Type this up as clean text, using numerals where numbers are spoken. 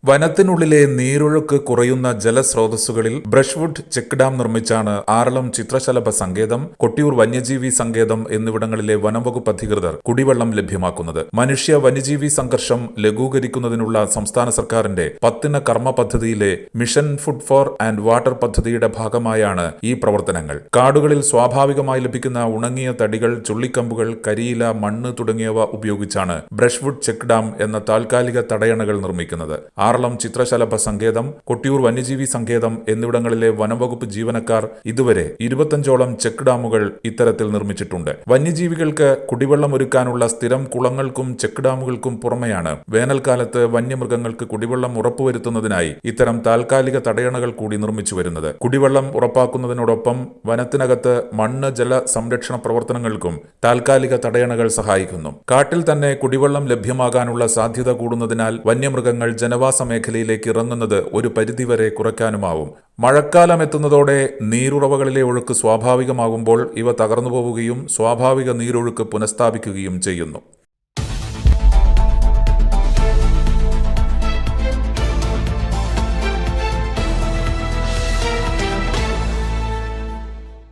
വനത്തിനുള്ളിലെ നീരൊഴുക്ക് കുറയുന്ന ജലസ്രോതസ്സുകളിൽ ബ്രഷ്വുഡ് check dam നിർമ്മിച്ചാണ് Aralam ചിത്രശലഭ സങ്കേതം, കൊട്ടിയൂർ വന്യജീവി സങ്കേതം എന്നിവിടങ്ങളിലെ വനംവകുപ്പ് അധികൃതർ കുടിവെള്ളം ലഭ്യമാക്കുന്നത്. മനുഷ്യ വന്യജീവി സംഘർഷം ലഘൂകരിക്കുന്നതിനുള്ള സംസ്ഥാന സർക്കാരിന്റെ 10 കർമ്മ പദ്ധതിയിലെ mission food for and water പദ്ധതിയുടെ ഭാഗമായാണ് ഈ പ്രവർത്തനങ്ങൾ. കാടുകളിൽ സ്വാഭാവികമായി ലഭിക്കുന്ന ഉണങ്ങിയ തടികൾ, ചുള്ളിക്കമ്പുകൾ, കരിയില, മണ്ണ് തുടങ്ങിയവ ഉപയോഗിച്ചാണ് ബ്രഷ്വുഡ് ചെക്ക് ഡാം എന്ന താൽക്കാലിക തടയണകൾ നിർമ്മിക്കുന്നത്. ആറളം ചിത്രശലഭ സങ്കേതം, കൊട്ടിയൂർ വന്യജീവി സങ്കേതം എന്നിവിടങ്ങളിലെ വനംവകുപ്പ് ജീവനക്കാർ ഇതുവരെ 25ഓളം ചെക്ക് ഡാമുകൾ ഇത്തരത്തിൽ നിർമ്മിച്ചിട്ടുണ്ട്. വന്യജീവികൾക്ക് കുടിവെള്ളം ഒരുക്കാനുള്ള സ്ഥിരം കുളങ്ങൾക്കും ചെക്ക് ഡാമുകൾക്കും പുറമെയാണ് വേനൽക്കാലത്ത് വന്യമൃഗങ്ങൾക്ക് കുടിവെള്ളം ഉറപ്പുവരുത്തുന്നതിനായി ഇത്തരം താൽക്കാലിക തടയണകൾ കൂടി നിർമ്മിച്ചു വരുന്നത്. കുടിവെള്ളം ഉറപ്പാക്കുന്നതിനോടൊപ്പം വനത്തിനകത്ത് മണ്ണ് ജല സംരക്ഷണ പ്രവർത്തനങ്ങൾക്കും താൽക്കാലിക തടയണകൾ സഹായിക്കുന്നു. കാട്ടിൽ തന്നെ കുടിവെള്ളം ലഭ്യമാകാനുള്ള സാധ്യത കൂടുന്നതിനാൽ വന്യമൃഗങ്ങൾ ജനവാസ മേഖലയിലേക്ക് ഇറങ്ങുന്നത് ഒരു പരിധിവരെ കുറയ്ക്കാനുമാവും. മഴക്കാലം എത്തുന്നതോടെ നീരുറവകളിലെ ഒഴുക്ക് സ്വാഭാവികമാകുമ്പോൾ ഇവ തകർന്നു പോവുകയും സ്വാഭാവിക നീരൊഴുക്ക് പുനഃസ്ഥാപിക്കുകയും ചെയ്യുന്നു.